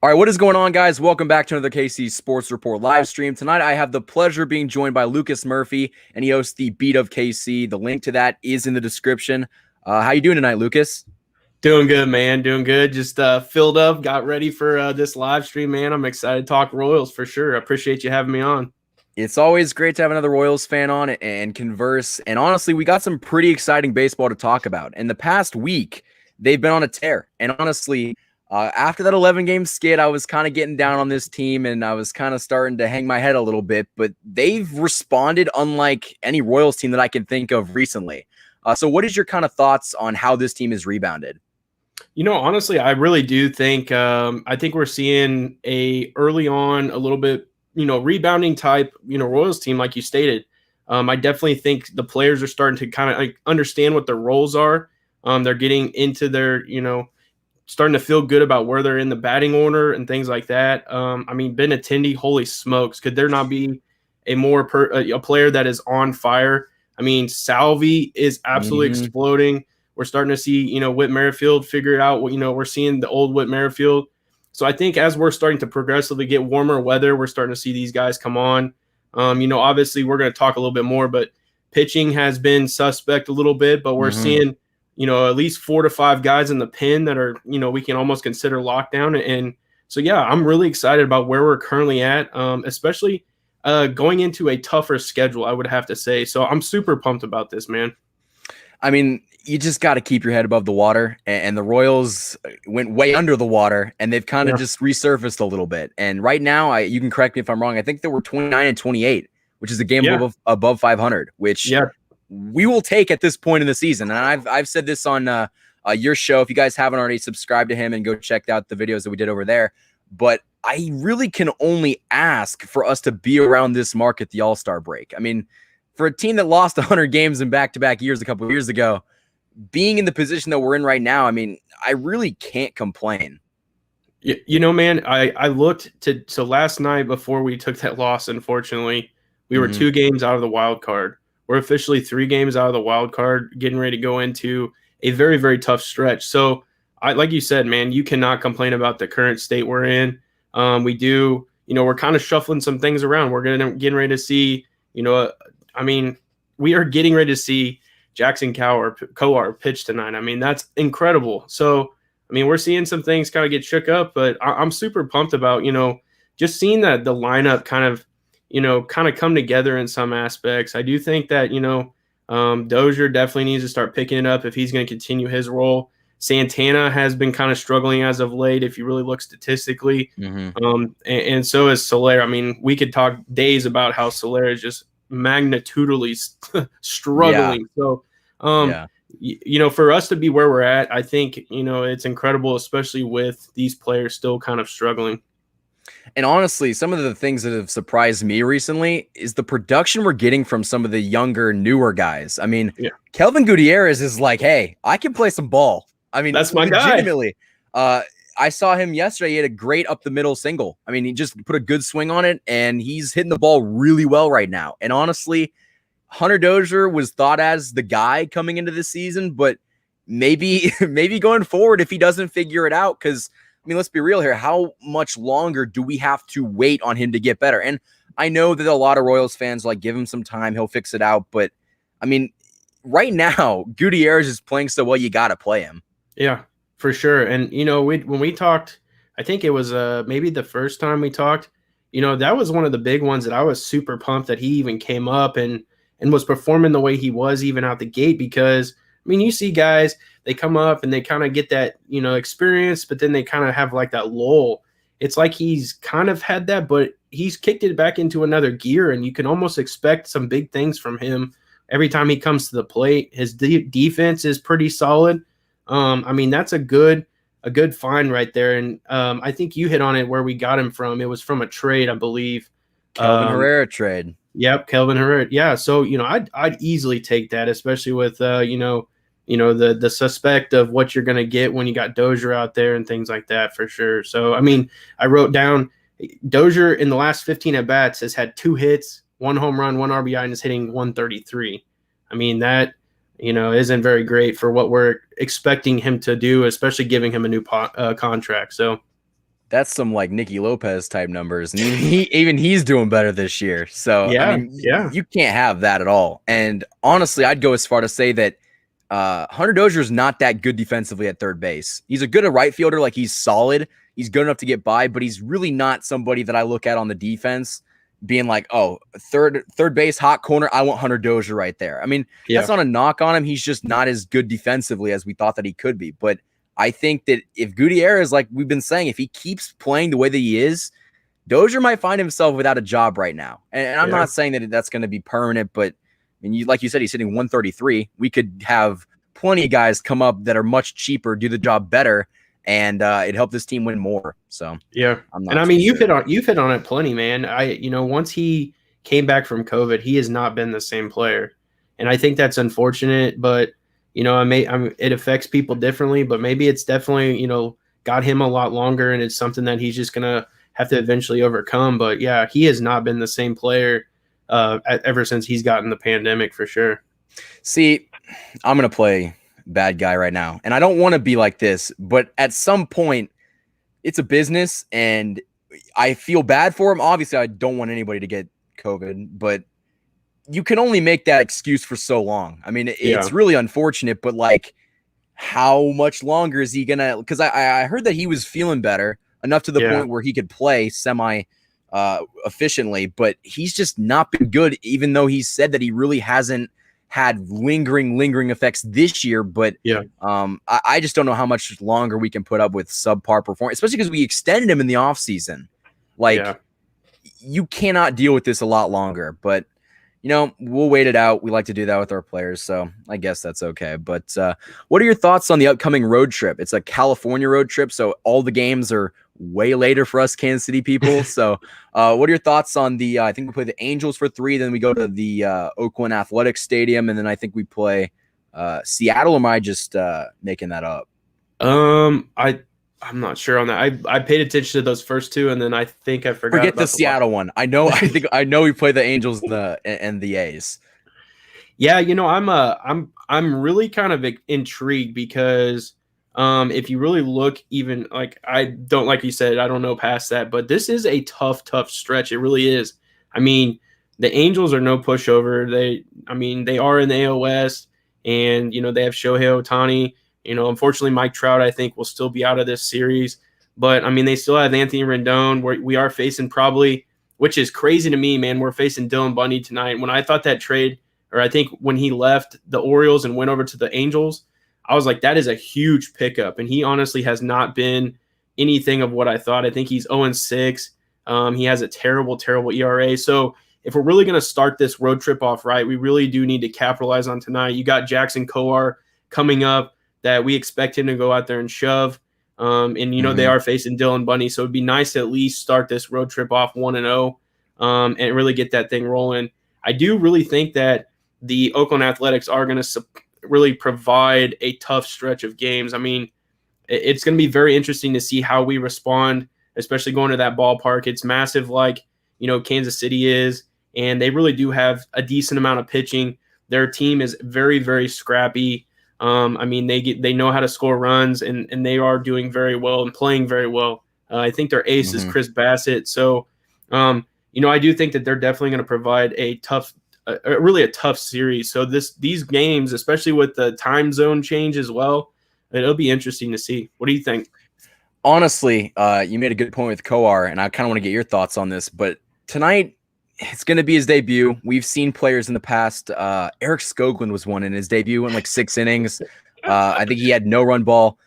All right, what is going on, guys? Welcome back to another KC Sports Report live stream. Tonight, I have the pleasure of being joined by Lucas Murphy, and he hosts the Beat of KC. The link to that is in the description. How you doing tonight, Lucas? Doing good, man. Doing good. Just filled up, got ready for this live stream, man. I'm excited to talk Royals for sure. I appreciate you having me on. It's always great to have another Royals fan on and converse. And honestly, we got some pretty exciting baseball to talk about. In the past week, they've been on a tear. And honestly, after that 11-game skid, I was kind of getting down on this team and I was kind of starting to hang my head a little bit. But they've responded unlike any Royals team that I can think of recently. So what is your kind of thoughts on how this team has rebounded? Honestly, I really do think I think we're seeing a early on a little bit, rebounding type, Royals team, like you stated. I definitely think the players are starting to kind of understand what their roles are. They're getting into their, starting to feel good about where they're in the batting order and things like that. Benintendi, holy smokes, could there not be a player that is on fire? I mean, Salvy is absolutely exploding. We're starting to see, Whit Merrifield figure it out. We're seeing the old Whit Merrifield. So I think as we're starting to progressively get warmer weather, we're starting to see these guys come on. Obviously we're going to talk a little bit more, but pitching has been suspect a little bit, but we're seeing, at least 4 to 5 guys in the pen that are, we can almost consider lockdown. And so, yeah, I'm really excited about where we're currently at, especially going into a tougher schedule, I would have to say. So I'm super pumped about this, man. I mean, you just got to keep your head above the water. And the Royals went way under the water, and they've kind of just resurfaced a little bit. And right now, you can correct me if I'm wrong, I think they were 29 and 28, which is a game above 500, which we will take at this point in the season. And I've said this on your show. If you guys haven't already, subscribed to him and go check out the videos that we did over there. But I really can only ask for us to be around this mark at the All-Star break. I mean, for a team that lost 100 games in back-to-back years a couple of years ago, being in the position that we're in right now, I mean, I really can't complain. Man, I looked so last night before we took that loss, unfortunately, we were 2 games out of the wild card. We're officially 3 games out of the wild card, getting ready to go into a very, very tough stretch. So, like you said, man, you cannot complain about the current state we're in. We do, we're kind of shuffling some things around. We're getting ready to see, we are getting ready to see Jackson Kowar pitch tonight. I mean, that's incredible. So, I mean, we're seeing some things kind of get shook up, but I'm super pumped about, just seeing that the lineup kind of come together in some aspects. I do think that, Dozier definitely needs to start picking it up if he's going to continue his role. Santana has been kind of struggling as of late, if you really look statistically. And so is Soler. I mean, we could talk days about how Soler is just magnitudely struggling. So, for us to be where we're at, I think, it's incredible, especially with these players still kind of struggling. And honestly, some of the things that have surprised me recently is the production we're getting from some of the younger, newer guys. I mean, Kelvin Gutierrez is like, hey, I can play some ball. I mean, that's my legitimately. I saw him yesterday. He had a great up the middle single. I mean, he just put a good swing on it, and he's hitting the ball really well right now. And honestly, Hunter Dozier was thought as the guy coming into this season, but maybe going forward, if he doesn't figure it out, because I mean, let's be real here. How much longer do we have to wait on him to get better? And I know that a lot of Royals fans like give him some time. He'll fix it out. But I mean, right now, Gutierrez is playing so well, you got to play him. Yeah, for sure. And, when we talked, I think it was maybe the first time we talked, that was one of the big ones that I was super pumped that he even came up and was performing the way he was even out the gate. Because, I mean, you see guys, they come up and they kind of get that, experience, but then they kind of have like that lull. It's like he's kind of had that, but he's kicked it back into another gear, and you can almost expect some big things from him every time he comes to the plate. His defense is pretty solid. I mean, that's a good find right there. And I think you hit on it where we got him from. It was from a trade, I believe. Kelvin Herrera trade. Yep, Kelvin Herrera. Yeah, so I'd easily take that, especially with the suspect of what you're going to get when you got Dozier out there and things like that, for sure. So, I mean, I wrote down Dozier in the last 15 at bats has had 2 hits, 1 home run, 1 RBI, and is hitting 133. I mean, that, isn't very great for what we're expecting him to do, especially giving him a new contract. So, That's some like Nicky Lopez type numbers, and even he's doing better this year. So I Yeah, mean, yeah, you can't have that at all. And honestly, I'd go as far to say that Hunter Dozier is not that good defensively at third base. He's a good right fielder, like he's solid. He's good enough to get by, but he's really not somebody that I look at on the defense being like, oh, third base, hot corner. I want Hunter Dozier right there. I mean, yeah, that's not a knock on him. He's just not as good defensively as we thought that he could be. But I think that if Gutierrez, like we've been saying, if he keeps playing the way that he is, Dozier might find himself without a job right now. And I'm yeah. not saying that that's going to be permanent, but I mean, like you said, he's hitting 133. We could have plenty of guys come up that are much cheaper, do the job better, and it helped this team win more. So Yeah. I'm And not I too mean, sure. you've hit on it plenty, man. Once he came back from COVID, he has not been the same player. And I think that's unfortunate, but it affects people differently, but maybe it's definitely, got him a lot longer and it's something that he's just going to have to eventually overcome. But yeah, he has not been the same player ever since he's gotten the pandemic for sure. See, I'm going to play bad guy right now. And I don't want to be like this, but at some point, it's a business and I feel bad for him. Obviously, I don't want anybody to get COVID, but you can only make that excuse for so long. I mean, Yeah. it's really unfortunate, but like, how much longer is he gonna? Because I heard that he was feeling better enough to the Yeah. point where he could play semi efficiently, but he's just not been good. Even though he said that he really hasn't had lingering effects this year, but Yeah. I just don't know how much longer we can put up with subpar performance, especially because we extended him in the offseason. Like, Yeah. you cannot deal with this a lot longer, but we'll wait it out. We like to do that with our players, so I guess that's okay. But what are your thoughts on the upcoming road trip? It's a California road trip, so all the games are way later for us Kansas City people. So what are your thoughts on the I think we play the Angels for 3, then we go to the Oakland Athletics Stadium, and then I think we play Seattle, or am I just making that up? I'm not sure on that. I paid attention to those first two, and then I think I forgot Forget about the Seattle one. I know we play the Angels and the A's. Yeah, I'm really kind of intrigued because if you really look, even like I don't, like you said, I don't know past that, but this is a tough stretch. It really is. I mean, the Angels are no pushover. They are in the AL West, and they have Shohei Ohtani. Unfortunately, Mike Trout, I think, will still be out of this series. But I mean, they still have Anthony Rendon. We are facing probably, which is crazy to me, man. We're facing Dylan Bundy tonight. When I thought that trade, or I think when he left the Orioles and went over to the Angels, I was like, that is a huge pickup. And he honestly has not been anything of what I thought. I think he's 0-6. He has a terrible ERA. So if we're really going to start this road trip off right, we really do need to capitalize on tonight. You got Jackson Kowar coming up that we expect him to go out there and shove. They are facing Dylan Bundy. So it'd be nice to at least start this road trip off 1-0 and really get that thing rolling. I do really think that the Oakland Athletics are going to really provide a tough stretch of games. I mean, it's going to be very interesting to see how we respond, especially going to that ballpark. It's massive, like Kansas City is, and they really do have a decent amount of pitching. Their team is very scrappy. They know how to score runs, and they are doing very well and playing very well. I think their ace is Chris Bassett. So, I do think that they're definitely going to provide a really tough series. So these games, especially with the time zone change as well, it'll be interesting to see. What do you think? Honestly, you made a good point with Kowar, and I kind of want to get your thoughts on this. But tonight, it's going to be his debut. We've seen players in the past. Eric Skoglund was one in his debut in like 6 innings. I think he had no run ball.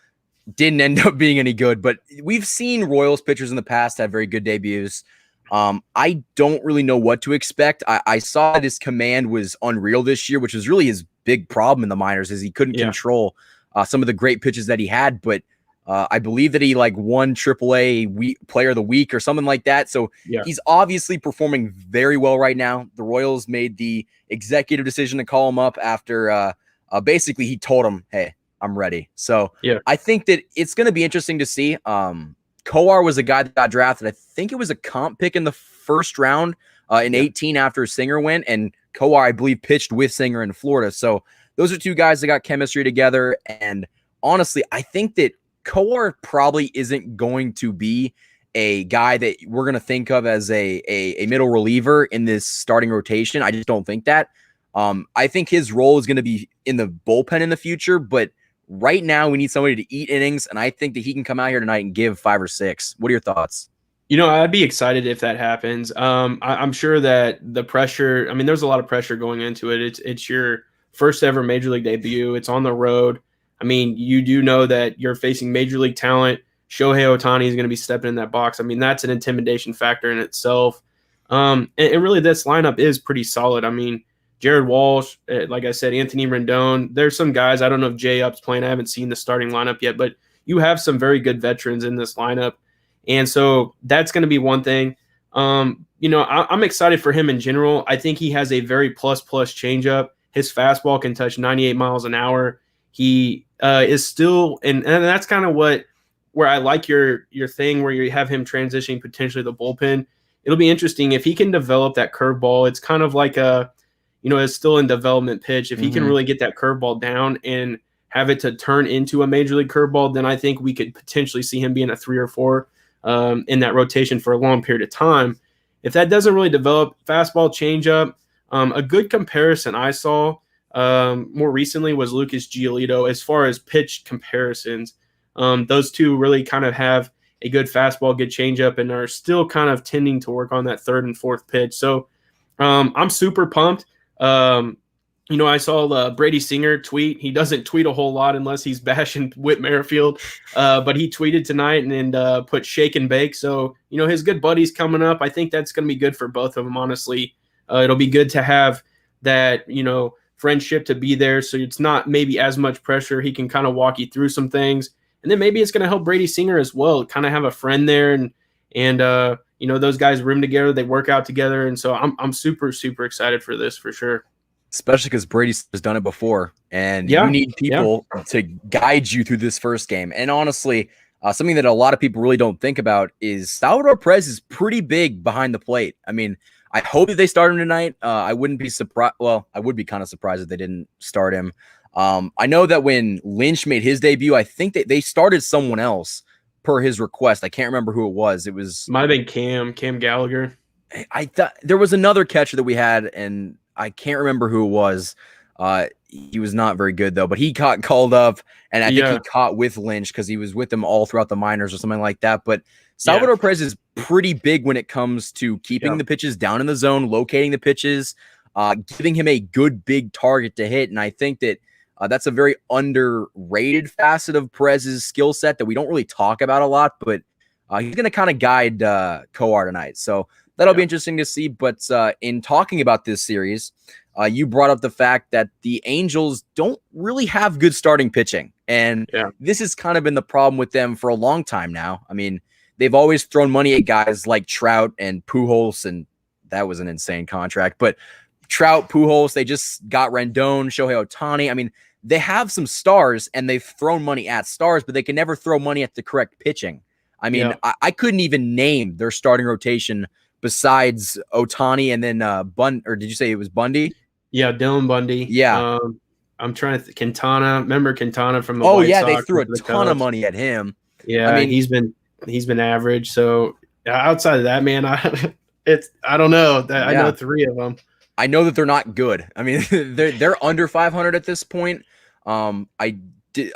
Didn't end up being any good. But we've seen Royals pitchers in the past have very good debuts. I don't really know what to expect. I saw that his command was unreal this year, which was really his big problem in the minors, is he couldn't control some of the great pitches that he had. But I believe that he won AAA Player of the Week or something like that. So he's obviously performing very well right now. The Royals made the executive decision to call him up after basically he told him, "Hey, I'm ready." So I think that it's going to be interesting to see. Kowar was a guy that got drafted. I think it was a comp pick in the first round in 18 after Singer went. And Kowar, I believe, pitched with Singer in Florida. So those are two guys that got chemistry together. And honestly, I think that Kowar probably isn't going to be a guy that we're going to think of as a middle reliever in this starting rotation. I just don't think that. I think his role is going to be in the bullpen in the future, but right now we need somebody to eat innings, and I think that he can come out here tonight and give 5 or 6. What are your thoughts? I'd be excited if that happens. I'm sure that the pressure. I mean, there's a lot of pressure going into it. It's your first ever major league debut. It's on the road. I mean, you do know that you're facing major league talent. Shohei Ohtani is going to be stepping in that box. I mean, that's an intimidation factor in itself. And really, this lineup is pretty solid. I mean, Jared Walsh, like I said, Anthony Rendon. There's some guys. I don't know if Jay Up's playing. I haven't seen the starting lineup yet, but you have some very good veterans in this lineup. And so that's going to be one thing. I'm excited for him in general. I think he has a very plus changeup. His fastball can touch 98 miles an hour. He is still, and that's kind of where I like your thing where you have him transitioning potentially the bullpen. It'll be interesting if he can develop that curveball. It's kind of like it's still in development pitch. If he can really get that curveball down and have it to turn into a major league curveball, then I think we could potentially see him being a 3 or 4 in that rotation for a long period of time. If that doesn't really develop, fastball, changeup, a good comparison I saw more recently was Lucas Giolito as far as pitch comparisons. Those two really kind of have a good fastball, good changeup, and are still kind of tending to work on that third and fourth pitch. So I'm super pumped. I saw Brady Singer tweet. He doesn't tweet a whole lot unless he's bashing Whit Merrifield, but he tweeted tonight and put shake and bake. So, his good buddies coming up. I think that's going to be good for both of them, honestly. It'll be good to have that, friendship to be there. So it's not maybe as much pressure. He can kind of walk you through some things. And then maybe it's going to help Brady Singer as well, kind of have a friend there. And those guys room together. They work out together. And so I'm super, super excited for this for sure. Especially because Brady has done it before, and you need people to guide you through this first game. And honestly, something that a lot of people really don't think about is Salvador Perez is pretty big behind the plate. I mean, I hope that they start him tonight. I wouldn't be surprised. Well, I would be kind of surprised if they didn't start him. I know that when Lynch made his debut, I think that they started someone else per his request. I can't remember who it was. Might have been Cam Gallagher. I thought there was another catcher that we had, and I can't remember who it was. He was not very good, though, but he got called up, and I think he caught with Lynch because he was with them all throughout the minors or something like that. But Salvador Perez is pretty big when it comes to keeping the pitches down in the zone, locating the pitches, giving him a good big target to hit. And I think that that's a very underrated facet of Perez's skill set that we don't really talk about a lot, but he's going to kind of guide Kowar tonight. So that'll be interesting to see. But in talking about this series, you brought up the fact that the Angels don't really have good starting pitching. And this has kind of been the problem with them for a long time now. I mean, they've always thrown money at guys like Trout and Pujols, and that was an insane contract. But Trout, Pujols, they just got Rendon, Shohei Ohtani. I mean, they have some stars, and they've thrown money at stars, but they can never throw money at the correct pitching. I mean, I couldn't even name their starting rotation besides Ohtani and then or did you say it was Bundy? Yeah, Dylan Bundy. Yeah. I'm trying to Quintana. Remember Quintana from the White Sox? They threw a ton of money at him. Yeah, I mean he's been average. So outside of that, man, I don't know. I know 3 of them. I know that they're not good. I mean, they're under 500 at this point. I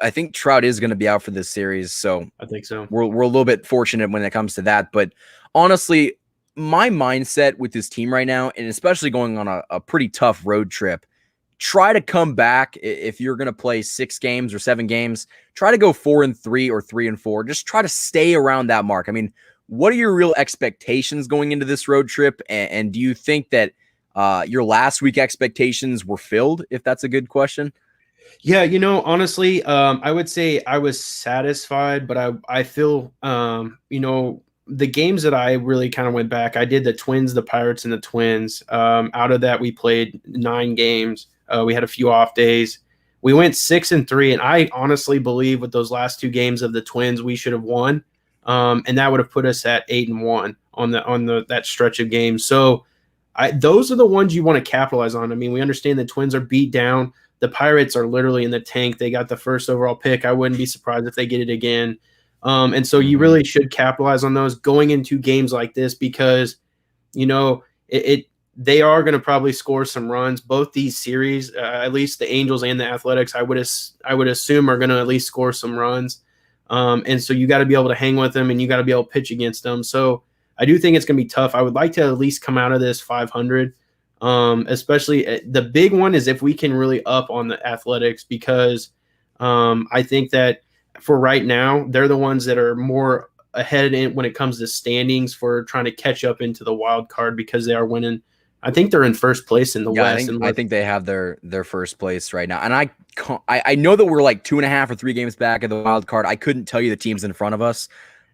think Trout is going to be out for this series, so I think so. We're a little bit fortunate when it comes to that. But honestly, my mindset with this team right now, and especially going on a pretty tough road trip, try to come back. If you're going to play 6 games or 7 games, try to go 4-3 or 3-4. Just try to stay around that mark. I mean, what are your real expectations going into this road trip? And do you think that your last week expectations were filled, if that's a good question? Yeah, honestly, I would say I was satisfied, but I feel, the games that I really kind of went back, I did the Twins, the Pirates, and the Twins. Out of that, we played 9 games. We had a few off days. We went 6-3, and I honestly believe with those last 2 games of the Twins, we should have won, and that would have put us at 8-1 on that stretch of games. So Those are the ones you want to capitalize on. I mean, we understand the Twins are beat down. The Pirates are literally in the tank. They got the first overall pick. I wouldn't be surprised if they get it again. And so you really should capitalize on those going into games like this because, they are going to probably score some runs. Both these series, at least the Angels and the Athletics, I would assume are going to at least score some runs. And so you got to be able to hang with them and you got to be able to pitch against them. So I do think it's going to be tough. I would like to at least come out of this 500. Especially the big one is if we can really up on the Athletics because I think that for right now, they're the ones that are more ahead when it comes to standings for trying to catch up into the wild card because they are winning. I think they're in first place in the West. I think they have their first place right now. And I know that we're like 2.5 or 3 games back of the wild card. I couldn't tell you the teams in front of us.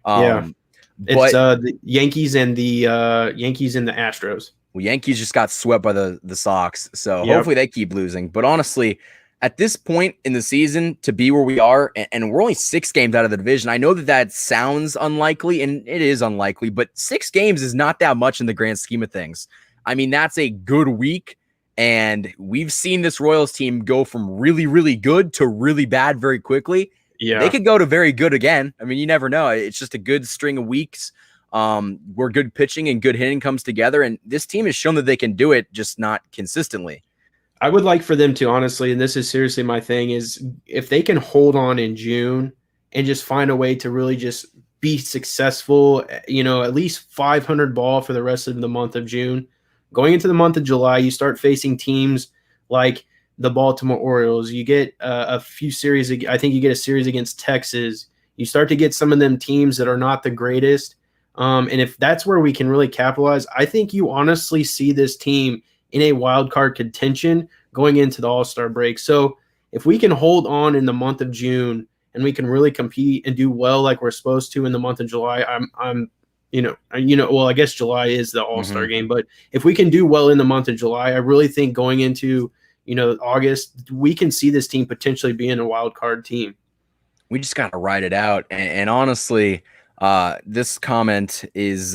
It's the Yankees and the Astros. Well, Yankees just got swept by the Sox, so hopefully they keep losing. But honestly, at this point in the season, to be where we are, and we're only 6 games out of the division, I know that sounds unlikely, and it is unlikely, but 6 games is not that much in the grand scheme of things. I mean, that's a good week, and we've seen this Royals team go from really, really good to really bad very quickly. Yeah. They could go to very good again. I mean, you never know. It's just a good string of weeks where good pitching and good hitting comes together, and this team has shown that they can do it, just not consistently. I would like for them to, honestly, and this is seriously my thing, is if they can hold on in June and just find a way to really just be successful, at least 500 ball for the rest of the month of June. Going into the month of July, you start facing teams like the Baltimore Orioles. You get a few series. I think you get a series against Texas. You start to get some of them teams that are not the greatest. And if that's where we can really capitalize, I think you honestly see this team in a wild card contention going into the All-Star break. So if we can hold on in the month of June and we can really compete and do well like we're supposed to in the month of July, well, I guess July is the All-Star game, but if we can do well in the month of July, I really think going into, August, we can see this team potentially being a wild card team. We just got to ride it out. And honestly, this comment is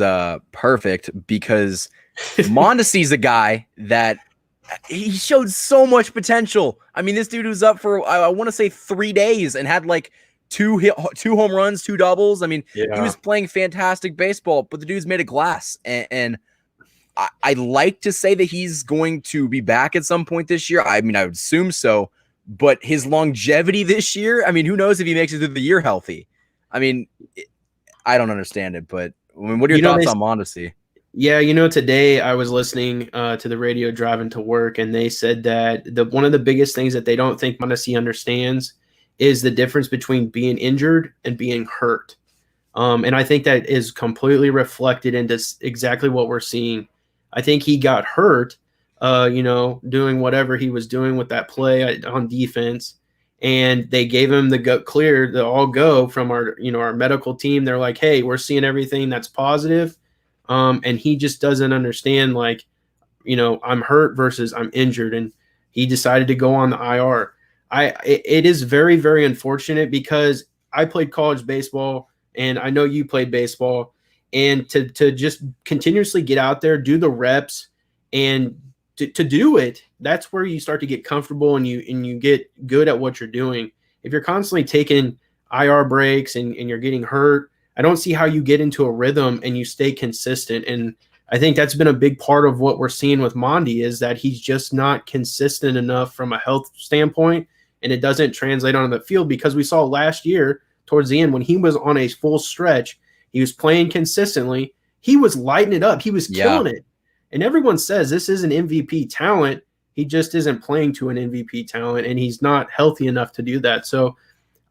perfect because Mondesi's a guy that he showed so much potential. I mean, this dude was up for, I want to say 3 days and had like 2 home runs, 2 doubles. I mean, He was playing fantastic baseball, but the dude's made of glass. And I like to say that he's going to be back at some point this year. I mean, I would assume so, but his longevity this year, I mean, who knows if he makes it through the year healthy? I mean, I don't understand it, but I mean, what are your thoughts on Mondesi? Yeah, today I was listening to the radio driving to work, and they said that one of the biggest things that they don't think Mondesi understands is the difference between being injured and being hurt. And I think that is completely reflected into exactly what we're seeing. I think he got hurt, doing whatever he was doing with that play on defense, and they gave him the all go from our medical team. They're like, hey, we're seeing everything that's positive. And he just doesn't understand, I'm hurt versus I'm injured. And he decided to go on the IR. It is very, very unfortunate because I played college baseball and I know you played baseball, and to just continuously get out there, do the reps, and to do it, that's where you start to get comfortable and you get good at what you're doing. If you're constantly taking IR breaks and you're getting hurt, I don't see how you get into a rhythm and you stay consistent. And I think that's been a big part of what we're seeing with Mondi is that he's just not consistent enough from a health standpoint, and it doesn't translate on the field because we saw last year towards the end when he was on a full stretch, he was playing consistently. He was lighting it up. He was killing it. And everyone says this is an MVP talent. He just isn't playing to an MVP talent, and he's not healthy enough to do that. So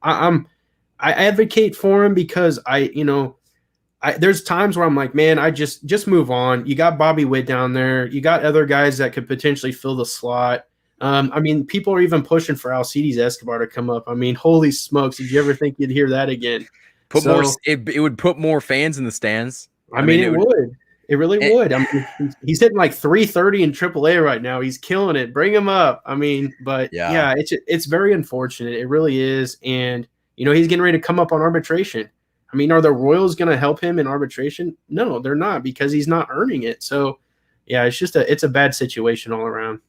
I advocate for him because there's times where I'm like, man, I just move on. You got Bobby Witt down there. You got other guys that could potentially fill the slot. I mean, people are even pushing for Alcides Escobar to come up. I mean, holy smokes. Did you ever think you'd hear that again? It would put more fans in the stands. I mean, it would. It really would. I mean, he's hitting like 330 in AAA right now. He's killing it. Bring him up. I mean, but yeah, it's very unfortunate. It really is. And, he's getting ready to come up on arbitration. I mean, are the Royals going to help him in arbitration? No, they're not, because he's not earning it. So yeah, it's a bad situation all around.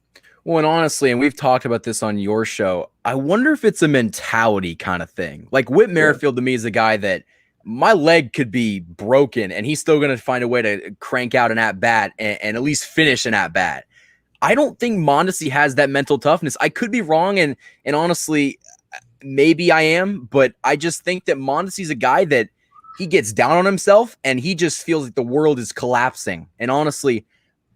Well, and honestly, and we've talked about this on your show, I wonder if it's a mentality kind of thing. Like Whit Yeah. Merrifield to me is a guy that my leg could be broken and he's still going to find a way to crank out an at bat and at least finish an at bat. I don't think Mondesi has that mental toughness. I could be wrong, and honestly, maybe I am, but I just think that Mondesi's a guy that he gets down on himself and he just feels like the world is collapsing. And honestly,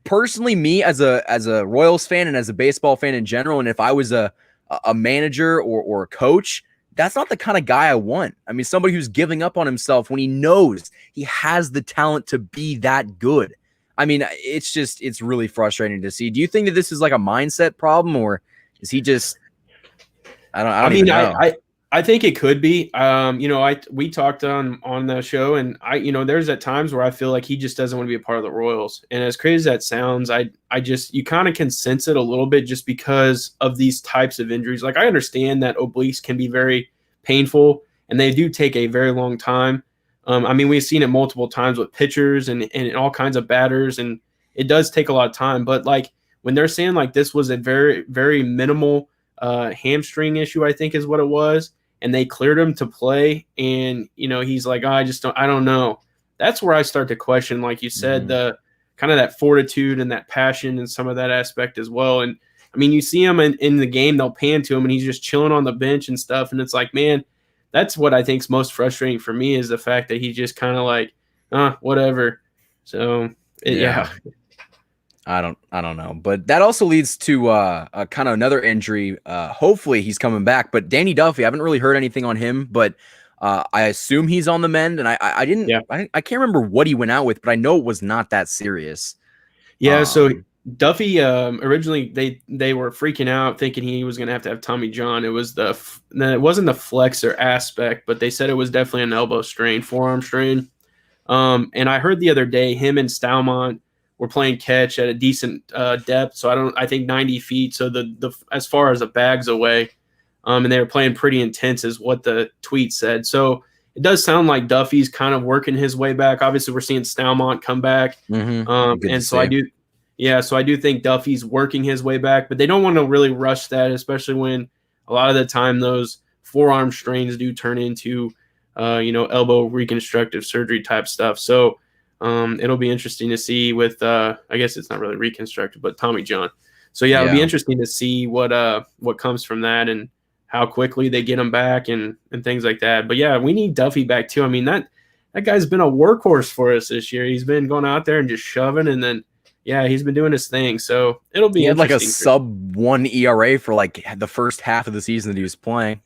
personally, me as a Royals fan and as a baseball fan in general, and if I was a manager or a coach, that's not the kind of guy I want. I mean, somebody who's giving up on himself when he knows he has the talent to be that good. I mean, it's really frustrating to see. Do you think that this is like a mindset problem, or is he just? I don't even know. I think it could be. We talked on the show, and there's at times where I feel like he just doesn't want to be a part of the Royals. And as crazy as that sounds, you kind of can sense it a little bit just because of these types of injuries. Like I understand that obliques can be very painful, and they do take a very long time. We've seen it multiple times with pitchers and all kinds of batters, and it does take a lot of time. But like when they're saying like this was a very, very minimal hamstring issue, I think is what it was, and they cleared him to play, and he's like, oh, I don't know. That's where I start to question, like you said, the kind of that fortitude and that passion and some of that aspect as well. And I mean, you see him in the game, they'll pan to him and he's just chilling on the bench and stuff, and it's like, man, that's what I think is most frustrating for me, is the fact that he just kind of like, whatever. So yeah. I don't know, but that also leads to kind of another injury. Hopefully he's coming back, but Danny Duffy, I haven't really heard anything on him, but I assume he's on the mend. And I can't remember what he went out with, but I know it was not that serious. Yeah. So Duffy, originally they were freaking out thinking he was going to have Tommy John. It wasn't the flexor aspect, but they said it was definitely an elbow strain, forearm strain. And I heard the other day him and Stalmont were playing catch at a decent depth. So I think 90 feet. So the as far as the bag's away, and they were playing pretty intense is what the tweet said. So it does sound like Duffy's kind of working his way back. Obviously we're seeing Stalmont come back. And so I do think Duffy's working his way back, but they don't want to really rush that, especially when a lot of the time those forearm strains do turn into, elbow reconstructive surgery type stuff. So it'll be interesting to see with, I guess it's not really reconstructive, but Tommy John. So it'll be interesting to see what comes from that and how quickly they get him back and things like that. But yeah, we need Duffy back too. I mean, that guy's been a workhorse for us this year. He's been going out there and just shoving, and then he's been doing his thing. So it'll be like a sub-1 ERA for like the first half of the season that he was playing.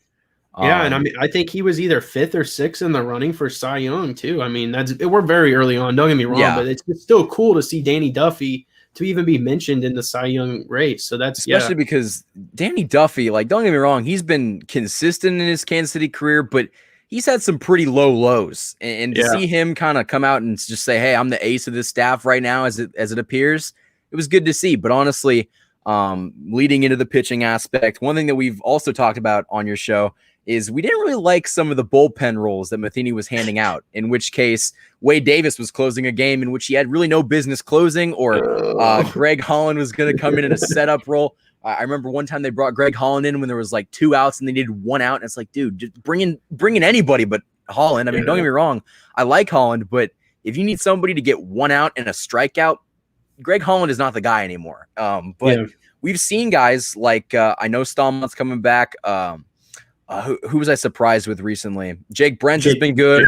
Yeah, and I think he was either 5th or 6th in the running for Cy Young too. I mean, we're very early on. Don't get me wrong, but it's still cool to see Danny Duffy to even be mentioned in the Cy Young race. So that's especially because Danny Duffy, like, don't get me wrong, he's been consistent in his Kansas City career, but he's had some pretty low lows. And to see him kind of come out and just say, hey, I'm the ace of this staff right now, as it appears, it was good to see. But honestly, leading into the pitching aspect, one thing that we've also talked about on your show is we didn't really like some of the bullpen roles that Matheny was handing out, in which case Wade Davis was closing a game in which he had really no business closing, or Greg Holland was going to come in a setup role. I remember one time they brought Greg Holland in when there was like 2 outs and they needed 1 out. And it's like, dude, just bring in anybody but Holland. I mean, don't get me wrong, I like Holland, but if you need somebody to get 1 out and a strikeout, Greg Holland is not the guy anymore. But we've seen guys like, I know Stallmont's coming back. Who was I surprised with recently? Jake Brent has been good.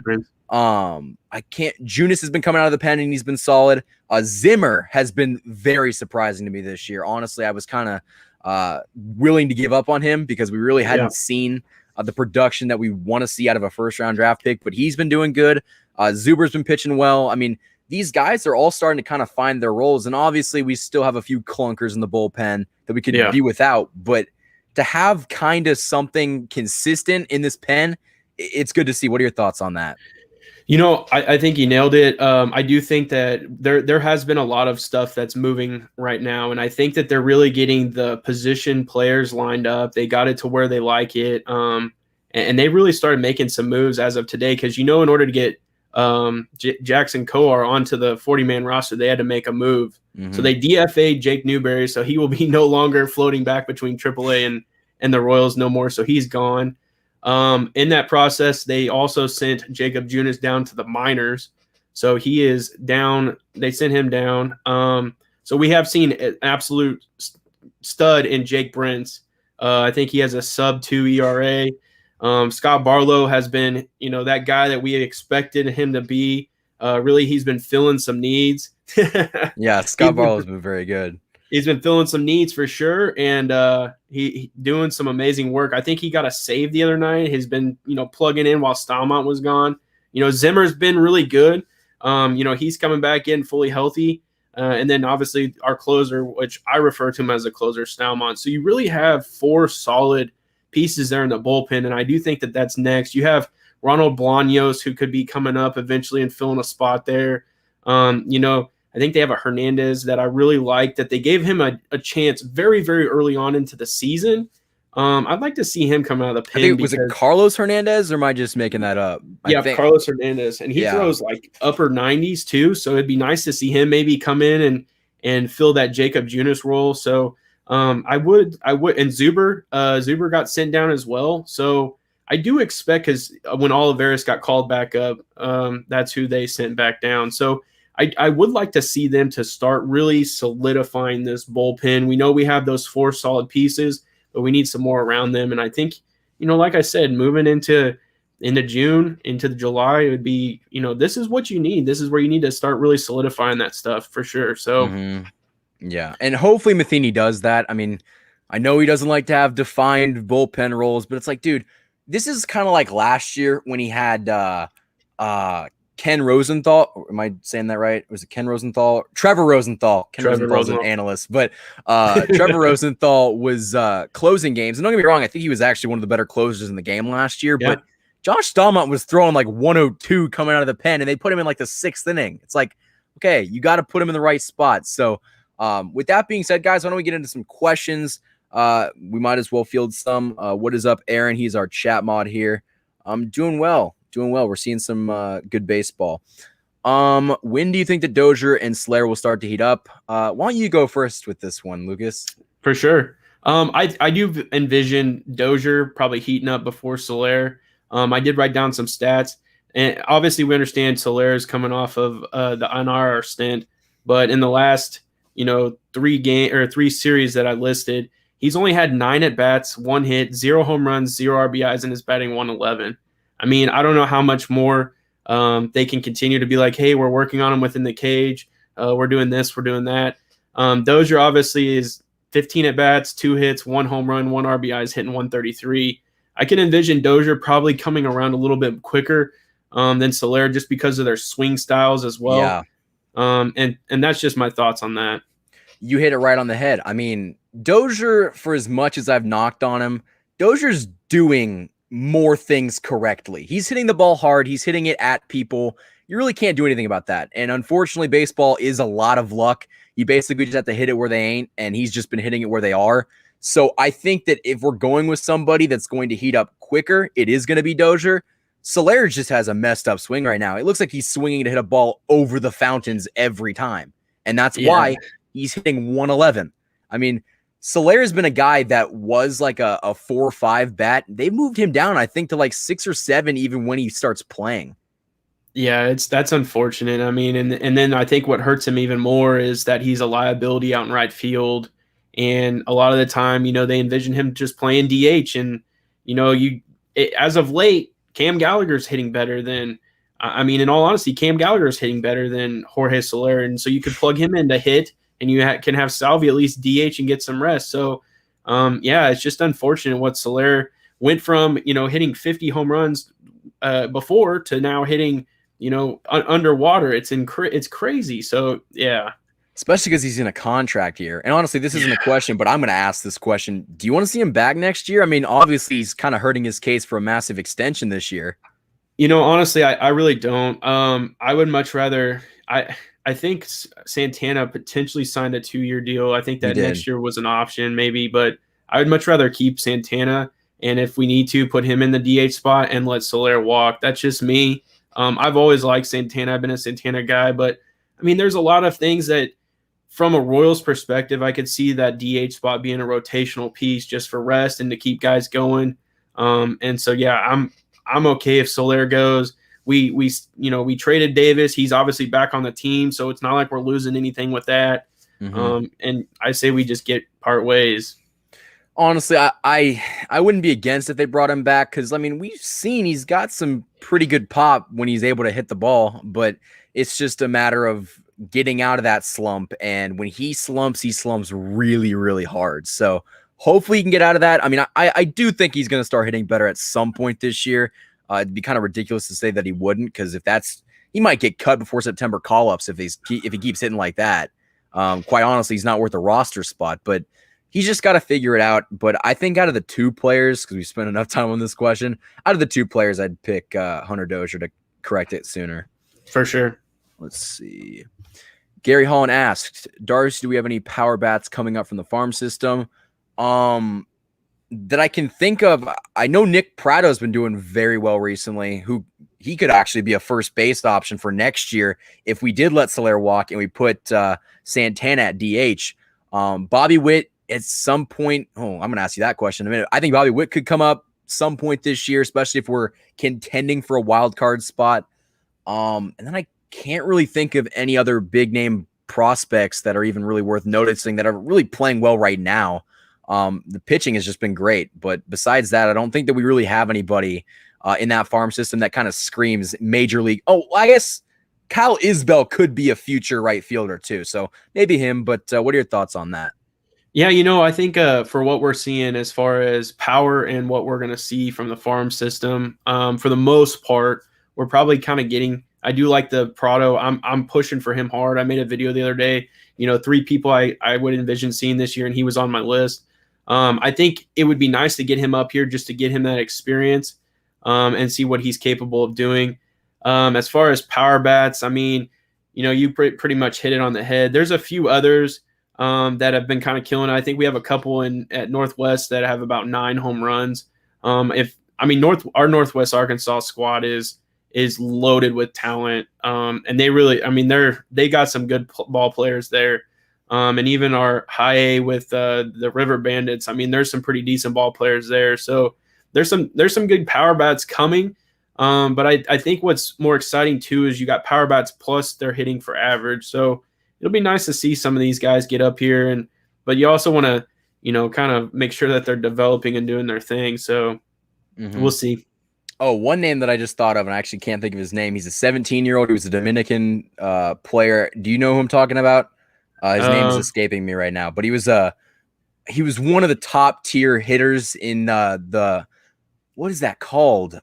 Junis has been coming out of the pen and he's been solid. Zimmer has been very surprising to me this year. Honestly, I was kind of willing to give up on him because we really hadn't seen the production that we want to see out of a first-round draft pick, but he's been doing good. Zuber's been pitching well. I mean, these guys are all starting to kind of find their roles, and obviously we still have a few clunkers in the bullpen that we could be without, but to have kind of something consistent in this pen, it's good to see. What are your thoughts on that? I think you nailed it. I do think that there has been a lot of stuff that's moving right now, and I think that they're really getting the position players lined up. They got it to where they like it, and they really started making some moves as of today, because in order to get Jackson Kowar onto the 40-man roster, they had to make a move. So they DFA'd Jake Newberry, so he will be no longer floating back between AAA and the Royals no more. So he's gone. In that process, they also sent Jacob Junis down to the minors. So he is down. They sent him down. So we have seen an absolute stud in Jake Brentz. I think he has a sub-2 ERA. Scott Barlow has been, that guy that we expected him to be. Really, he's been filling some needs. Yeah, Scott Barlow's been very good. He's been filling some needs for sure, and he doing some amazing work. I think he got a save the other night. He's been, plugging in while Stalmont was gone. Zimmer's been really good. He's coming back in fully healthy. And then obviously our closer, which I refer to him as a closer, Stalmont. So you really have 4 solid pieces there in the bullpen, and I do think that that's next. You have Ronald Bolaños, who could be coming up eventually and filling a spot there. I think they have a Hernandez that I really like, that they gave him a chance very, very early on into the season. I'd like to see him come out of the pen. Was it Carlos Hernandez, or am I just making that up? Carlos Hernandez, and he throws like upper 90s too. So it'd be nice to see him maybe come in and fill that Jacob Junis role. So I would, and Zuber got sent down as well. So I do expect, because when Olivares got called back up, that's who they sent back down. So I would like to see them to start really solidifying this bullpen. We know we have those 4 solid pieces, but we need some more around them. And I think, like I said, moving into June, into July, it would be, this is what you need. This is where you need to start really solidifying that stuff for sure. So, yeah. And hopefully Matheny does that. I mean, I know he doesn't like to have defined bullpen roles, but it's like, dude, this is kind of like last year when he had Ken Rosenthal. Am I saying that right? Was it Ken Rosenthal? Trevor Rosenthal. Rosenthal's an analyst, but Trevor Rosenthal was closing games. And don't get me wrong, I think he was actually one of the better closers in the game last year. Yeah. But Josh Stalmont was throwing like 102 coming out of the pen, and they put him in like the 6th inning. It's like, okay, you got to put him in the right spot. So with that being said, guys, why don't we get into some questions? We might as well field some. What is up, Aaron? He's our chat mod here. I'm doing well. We're seeing some good baseball. When do you think that Dozier and Soler will start to heat up? Why don't you go first with this one, Lucas? For sure. I do envision Dozier probably heating up before Soler. I did write down some stats, and obviously we understand Soler is coming off of the NRR stint, but in the last 3 series that I listed, he's only had 9 at bats, 1 hit, 0 home runs, 0 RBIs, and is batting 111. I mean, I don't know how much more they can continue to be like, hey, we're working on him within the cage. We're doing this, we're doing that. Dozier obviously is 15 at bats, 2 hits, 1 home run, 1 RBIs, hitting 133. I can envision Dozier probably coming around a little bit quicker than Soler, just because of their swing styles as well. Yeah. And that's just my thoughts on that. You hit it right on the head. I mean, Dozier, for as much as I've knocked on him, Dozier's doing more things correctly. He's hitting the ball hard. He's hitting it at people. You really can't do anything about that. And unfortunately, baseball is a lot of luck. You basically just have to hit it where they ain't, and he's just been hitting it where they are. So I think that if we're going with somebody that's going to heat up quicker, it is going to be Dozier. Soler just has a messed up swing right now. It looks like he's swinging to hit a ball over the fountains every time. And that's why he's hitting 111. I mean, Soler has been a guy that was like a 4 or 5 bat. They moved him down, I think, to like 6 or 7 even when he starts playing. Yeah, that's unfortunate. I mean, and then I think what hurts him even more is that he's a liability out in right field. And a lot of the time, they envision him just playing DH. And, as of late, Cam Gallagher's hitting better than, in all honesty, Cam Gallagher's hitting better than Jorge Soler. And so you could plug him in to hit, and you can have Salvy at least DH and get some rest. So, it's just unfortunate what Soler went from, hitting 50 home runs before to now hitting, underwater. It's crazy. So, yeah. Especially because he's in a contract year. And honestly, this isn't a question, but I'm going to ask this question. Do you want to see him back next year? I mean, obviously, he's kind of hurting his case for a massive extension this year. Honestly, I really don't. I would much rather – I think Santana potentially signed a 2-year deal. I think that next year was an option maybe, but I would much rather keep Santana, and if we need to, put him in the DH spot and let Soler walk. That's just me. I've always liked Santana. I've been a Santana guy, but I mean, there's a lot of things that, from a Royals perspective, I could see that DH spot being a rotational piece just for rest and to keep guys going. And so, yeah, I'm okay if Soler goes. We traded Davis. He's obviously back on the team, so it's not like we're losing anything with that. And I say we just get part ways. Honestly, I wouldn't be against if they brought him back because, I mean, we've seen he's got some pretty good pop when he's able to hit the ball, but it's just a matter of getting out of that slump. And when he slumps really, really hard. So hopefully he can get out of that. I mean, I do think he's going to start hitting better at some point this year. It'd be kind of ridiculous to say that he wouldn't, because if that's, he might get cut before September call-ups if he keeps hitting like that. Quite honestly, he's not worth a roster spot, but he's just got to figure it out. But I think out of the two players, because we spent enough time on this question, out of the two players, I'd pick Hunter Dozier to correct it sooner. For sure. Let's see. Gary Holland asked, Darcy, do we have any power bats coming up from the farm system? That I can think of. I know Nick Prado's been doing very well recently, who he could actually be a first base option for next year if we did let Soler walk and we put Santana at DH. Bobby Witt at some point, I'm going to ask you that question in a minute. I think Bobby Witt could come up some point this year, especially if we're contending for a wild card spot. And then I can't really think of any other big name prospects that are even really worth noticing that are really playing well right now. The pitching has just been great, but besides that, I don't think that we really have anybody in that farm system that kind of screams major league. Oh, I guess Kyle Isbell could be a future right fielder too. So maybe him, but what are your thoughts on that? Yeah, I think for what we're seeing as far as power and what we're going to see from the farm system, for the most part, we're probably kind of getting. I do like the Prado. I'm pushing for him hard. I made a video the other day. 3 people I would envision seeing this year, and he was on my list. I think it would be nice to get him up here just to get him that experience and see what he's capable of doing. As far as power bats, I mean, you pretty much hit it on the head. There's a few others that have been kind of killing. I think we have a couple at Northwest that have about 9 home runs. Our Northwest Arkansas squad is loaded with talent, and they got some good ball players there. And even our high A with the River Bandits, I mean, there's some pretty decent ball players there. So there's some good power bats coming. But I think what's more exciting too is you got power bats plus they're hitting for average. So it'll be nice to see some of these guys get up here, but you also want to, kind of make sure that they're developing and doing their thing. So we'll see. Oh, one name that I just thought of, and I actually can't think of his name. He's a 17-year-old. He was a Dominican player. Do you know who I'm talking about? His name is escaping me right now, but he was one of the top tier hitters in the what is that called?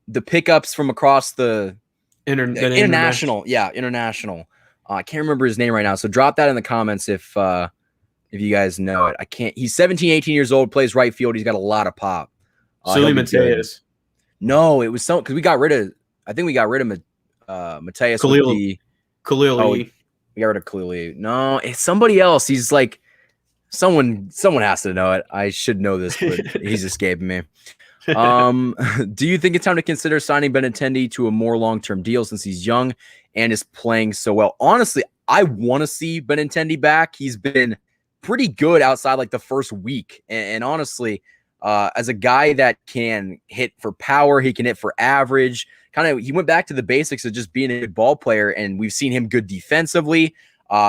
The pickups from across the international. Yeah, international. I can't remember his name right now. So drop that in the comments if you guys know it. I can't. He's 17, 18 years old, plays right field. He's got a lot of pop. Sully Mateus. No, it was some because we got rid of. I think we got rid of Mateus. Khalil. We got rid of Khalil. No, it's somebody else. He's like someone has to know it. I should know this, but he's escaping me. Do you think it's time to consider signing Benintendi to a more long-term deal since he's young and is playing so well? Honestly, I want to see Benintendi back. He's been pretty good outside like the first week. And honestly, as a guy that can hit for power, he can hit for average. He went back to the basics of just being a good ball player, and we've seen him good defensively.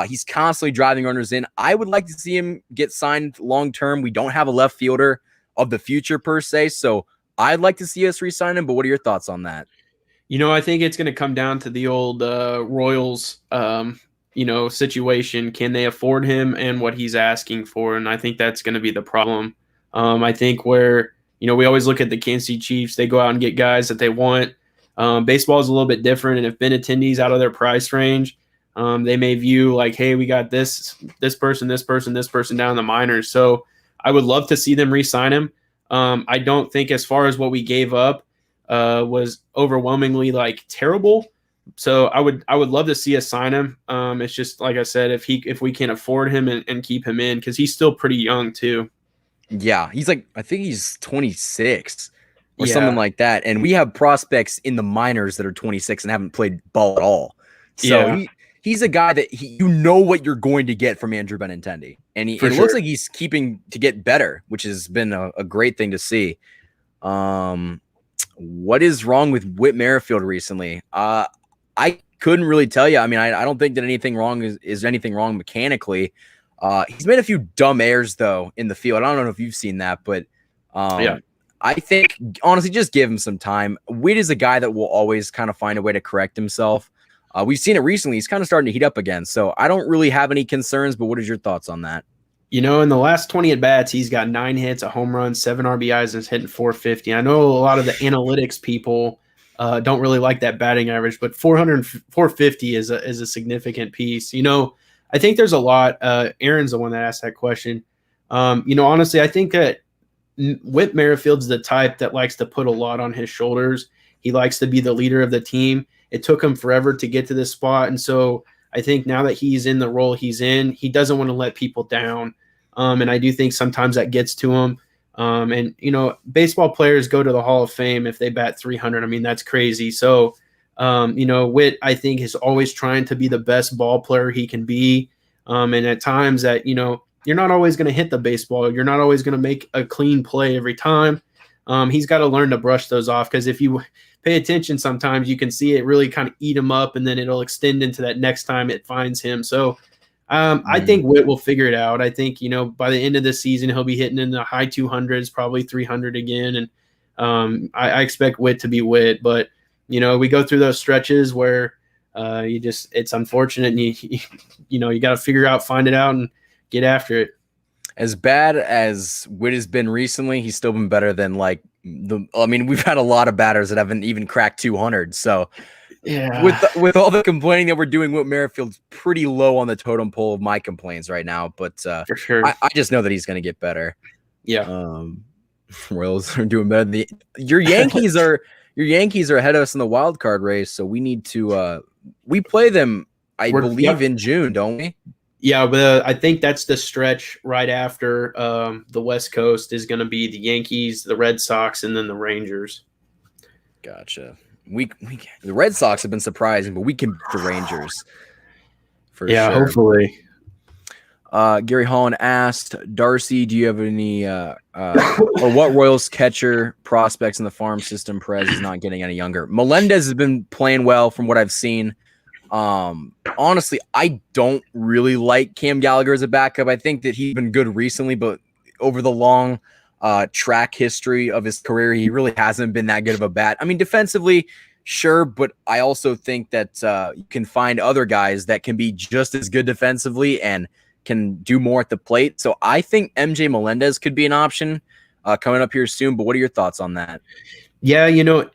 He's constantly driving runners in. I would like to see him get signed long-term. We don't have a left fielder of the future per se, so I'd like to see us re-sign him, but what are your thoughts on that? I think it's going to come down to the old Royals, situation. Can they afford him and what he's asking for? And I think that's going to be the problem. I think where, we always look at the Kansas City Chiefs, they go out and get guys that they want. Baseball is a little bit different, and if Benintendi's out of their price range, they may view like, hey, we got this person down in the minors. So I would love to see them re-sign him. I don't think as far as what we gave up was overwhelmingly like terrible. So I would love to see us sign him. It's just like I said, if we can afford him and keep him in, because he's still pretty young too. Yeah, he's like, I think he's 26. or something Yeah, like that. And we have prospects in the minors that are 26 and haven't played ball at all. So yeah, he's a guy that you know what you're going to get from Andrew Benintendi. And for it looks sure. like he's keeping to get better, which has been a great thing to see. What is wrong with Whit Merrifield recently? I couldn't really tell you. I mean, I don't think that anything wrong is anything wrong mechanically. He's made a few dumb errors though in the field. I don't know if you've seen that, but Yeah. I think honestly, just give him some time. Whit is a guy that will always kind of find a way to correct himself. We've seen it recently. He's kind of starting to heat up again. So I don't really have any concerns, but what is your thoughts on that? In the last 20 at bats, he's got 9 hits, a home run, 7 RBIs, and is hitting 450. I know a lot of the analytics people don't really like that batting average, but 450 is a significant piece. I think there's a lot. Aaron's the one that asked that question. Honestly, I think that Whit Merrifield's the type that likes to put a lot on his shoulders. He likes to be the leader of the team. It took him forever to get to this spot, and so I think now that he's in the role he's in, he doesn't want to let people down. And I do think sometimes that gets to him. Baseball players go to the Hall of Fame if they bat 300. I mean, that's crazy. So, Whit, I think, is always trying to be the best ball player he can be. And at times that, you're not always going to hit the baseball. You're not always going to make a clean play every time. He's got to learn to brush those off, because if you pay attention, sometimes you can see it really kind of eat him up, and then it'll extend into that next time it finds him. So, I think Whit will figure it out. I think, by the end of the season, he'll be hitting in the high 200s, probably 300 again. And I expect Whit to be Whit. But, we go through those stretches where it's unfortunate. And you got to find it out and get after it. As bad as Whit has been recently, he's still been better than we've had a lot of batters that haven't even cracked 200. So, yeah, with all the complaining that we're doing, Whit Merrifield's pretty low on the totem pole of my complaints right now. But for sure, I just know that he's going to get better. Yeah. Royals are doing better than your Yankees are. Your Yankees are ahead of us in the wild card race, so we need to. We play them, I believe, in June, don't we? Yeah, but I think that's the stretch right after the West Coast is going to be the Yankees, the Red Sox, and then the Rangers. Gotcha. The Red Sox have been surprising, but we can beat the Rangers for sure. Hopefully. Gary Holland asked, Darcy, do you have any or what Royals catcher prospects in the farm system? Perez is not getting any younger. Melendez has been playing well from what I've seen. Honestly, I don't really like Cam Gallagher as a backup. I think that he's been good recently, but over the long track history of his career, he really hasn't been that good of a bat. I mean, defensively, sure, but I also think that you can find other guys that can be just as good defensively and can do more at the plate. So I think MJ Melendez could be an option coming up here soon. But what are your thoughts on that? Yeah,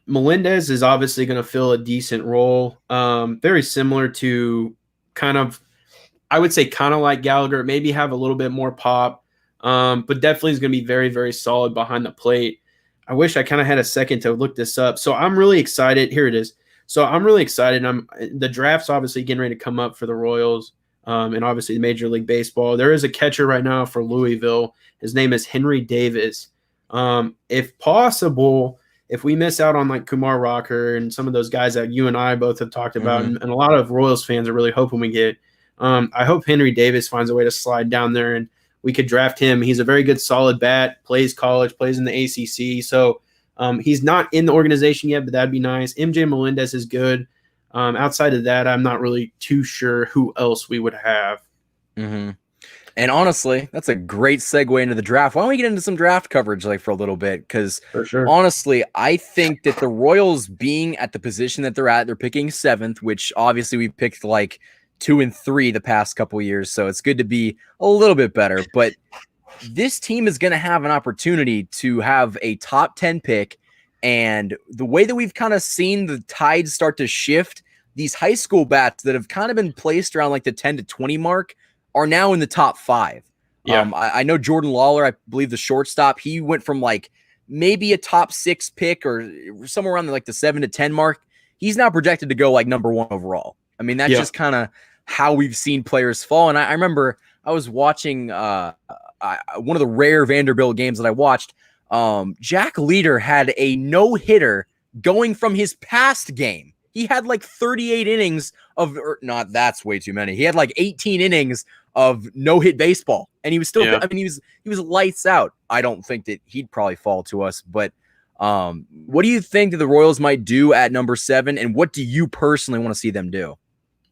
Melendez is obviously going to fill a decent role. Very similar to I would say kind of like Gallagher, maybe have a little bit more pop. But definitely is going to be very, very solid behind the plate. I wish I kind of had a second to look this up. So I'm really excited. Here it is. So I'm really excited. The draft's obviously getting ready to come up for the Royals, and obviously Major League Baseball. There is a catcher right now for Louisville. His name is Henry Davis. If possible, if we miss out on like Kumar Rocker and some of those guys that you and I both have talked about, and a lot of Royals fans are really hoping we get, I hope Henry Davis finds a way to slide down there and we could draft him. He's a very good, solid bat, plays college, plays in the ACC. So he's not in the organization yet, but that'd be nice. MJ Melendez is good. Outside of that, I'm not really too sure who else we would have. Mm-hmm. And honestly, that's a great segue into the draft. Why don't we get into some draft coverage for a little bit? Because honestly, I think that the Royals being at the position that they're at, they're picking 7th, which obviously we picked 2 and 3 the past couple years. So it's good to be a little bit better. But this team is going to have an opportunity to have a top 10 pick. And the way that we've kind of seen the tides start to shift, these high school bats that have kind of been placed around the 10 to 20 mark are now in the top 5. Yeah. I know Jordan Lawler, I believe the shortstop, he went from maybe a top 6 pick or somewhere around the 7 to 10 mark. He's now projected to go number 1 overall. I mean, that's just kind of how we've seen players fall. And I remember I was watching one of the rare Vanderbilt games that I watched. Jack Leader had a no-hitter going from his past game. He had like 38 innings of, or not, that's way too many. He had like 18 innings of no-hit baseball, and he was still, Yeah. I mean, he was lights out. I don't think that he'd probably fall to us, but what do you think that the Royals might do at number 7, and what do you personally want to see them do?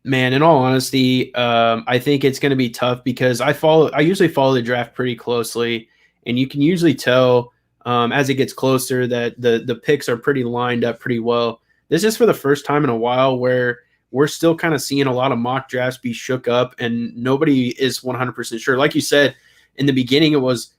Man, in all honesty, I think it's going to be tough because I usually follow the draft pretty closely, and you can usually tell as it gets closer that the picks are pretty lined up pretty well. This is for the first time in a while where we're still kind of seeing a lot of mock drafts be shook up, and nobody is 100% sure. Like you said, in the beginning, it was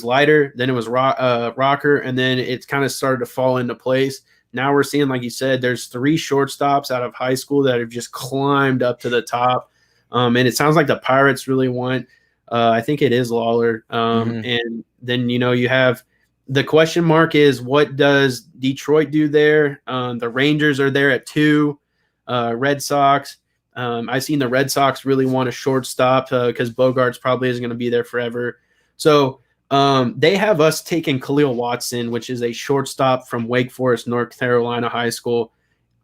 lighter, then it was rocker, and then it's kind of started to fall into place. Now we're seeing, like you said, there's 3 shortstops out of high school that have just climbed up to the top. And it sounds like the Pirates really want, I think it is Lawler. And then, you have the question mark is, what does Detroit do there? The Rangers are there at 2. Red Sox. I've seen the Red Sox really want a shortstop because Bogarts probably isn't going to be there forever. So they have us taking Khalil Watson, which is a shortstop from Wake Forest, North Carolina high school.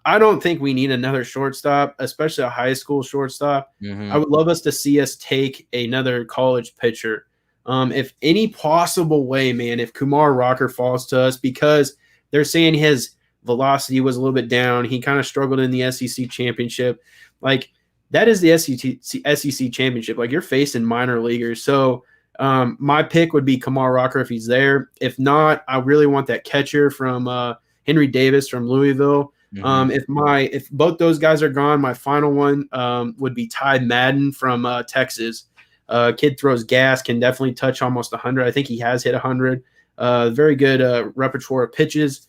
I don't think we need another shortstop, especially a high school shortstop. I would love us to see us take another college pitcher. If any possible way, man, if Kumar Rocker falls to us, because they're saying his velocity was a little bit down. He kind of struggled in the SEC championship. Like, that is the SEC championship. Like, you're facing minor leaguers. So my pick would be Kumar Rocker if he's there. If not, I really want that catcher from Henry Davis from Louisville. If both those guys are gone, my final one would be Ty Madden from Texas. Kid throws gas, can definitely touch almost 100. I think he has hit 100. Very good repertoire of pitches.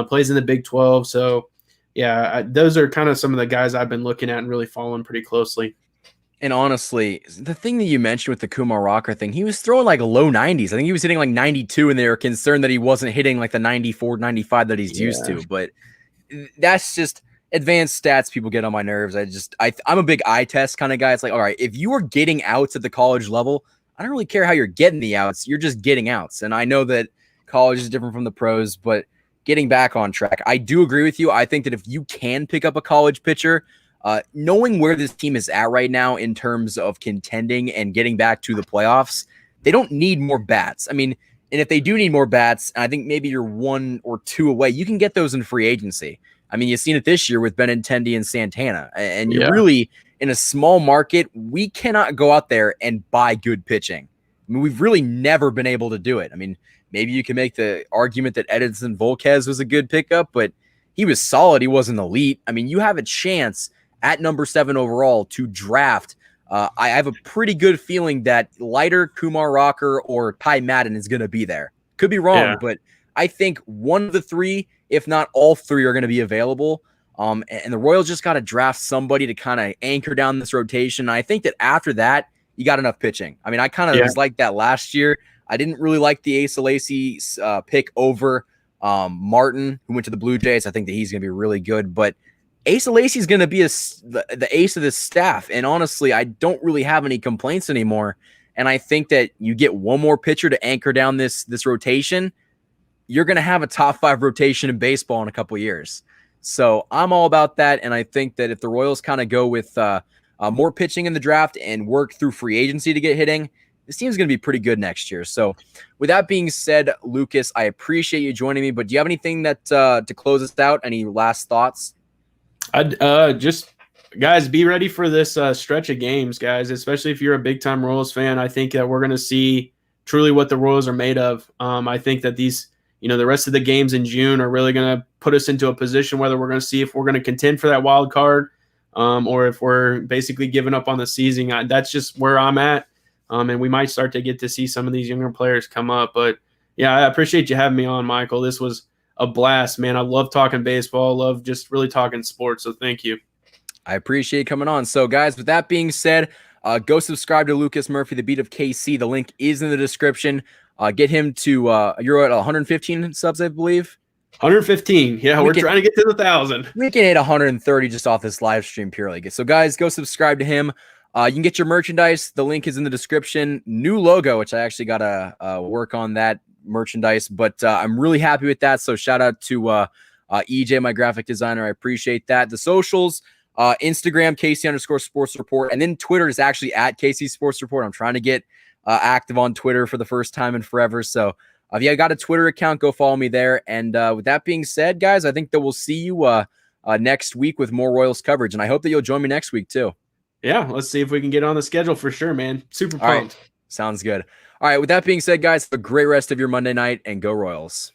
Plays in the Big 12. So, yeah, those are kind of some of the guys I've been looking at and really following pretty closely. And honestly, the thing that you mentioned with the Kumar Rocker thing, he was throwing like low 90s. I think he was hitting like 92, and they were concerned that he wasn't hitting like the 94, 95 that he's used to. But that's just advanced stats people get on my nerves. I'm a big eye test kind of guy. It's like, all right, if you are getting outs at the college level, I don't really care how you're getting the outs. You're just getting outs. And I know that college is different from the pros, but getting back on track, I do agree with you. I think that if you can pick up a college pitcher, knowing where this team is at right now in terms of contending and getting back to the playoffs, they don't need more bats. I mean, and if they do need more bats, I think maybe you're 1 or 2 away. You can get those in free agency. I mean, you've seen it this year with Benintendi and Santana. And you're really, in a small market, we cannot go out there and buy good pitching. I mean, we've really never been able to do it. I mean, maybe you can make the argument that Edinson Volquez was a good pickup, but he was solid. He wasn't elite. I mean, you have a chance at number 7 overall to draft. I have a pretty good feeling that lighter Kumar Rocker or Ty Madden is going to be there. Could be wrong, but I think one of the 3, if not all 3, are going to be available. And the Royals just got to draft somebody to kind of anchor down this rotation. I think that after that, you got enough pitching. I mean, I kind of was like that last year. I didn't really like the Asa Lacy pick over Martin, who went to the Blue Jays. I think that he's going to be really good, but Asa Lacy is going to be the ace of this staff. And honestly, I don't really have any complaints anymore. And I think that you get one more pitcher to anchor down this rotation, you're going to have a top 5 rotation in baseball in a couple of years. So I'm all about that. And I think that if the Royals kind of go with more pitching in the draft and work through free agency to get hitting, this team's going to be pretty good next year. So with that being said, Lucas, I appreciate you joining me, but do you have anything that to close us out? Any last thoughts? Just guys, be ready for this stretch of games, guys, especially if you're a big time Royals fan. I think that we're going to see truly what the Royals are made of. I think that these, the rest of the games in June are really going to put us into a position whether we're going to see if we're going to contend for that wild card or if we're basically giving up on the season. That's just where I'm at. And we might start to get to see some of these younger players come up. But yeah, I appreciate you having me on, Michael. This was a blast, man. I love talking baseball. I love just really talking sports. So thank you. I appreciate coming on. So guys, with that being said, go subscribe to Lucas Murphy, the Beat of KC. The link is in the description. Get him to, you're at 115 subs, I believe. 115. Yeah, we're trying to get to the 1,000. We can hit 130 just off this live stream purely. So guys, go subscribe to him. You can get your merchandise. The link is in the description. New logo, which I actually got to work on that. merchandise, but I'm really happy with that. So shout out to EJ, my graphic designer. I appreciate that. The socials, Instagram, Casey_sports report, and then Twitter is actually at Casey Sports Report. I'm trying to get active on Twitter for the first time in forever. So if you got a Twitter account, go follow me there. And with that being said, guys, I think that we'll see you next week with more Royals coverage. And I hope that you'll join me next week too. Yeah, let's see if we can get on the schedule for sure, man. Super pumped. All right. Sounds good. All right. With that being said, guys, have a great rest of your Monday night and go Royals.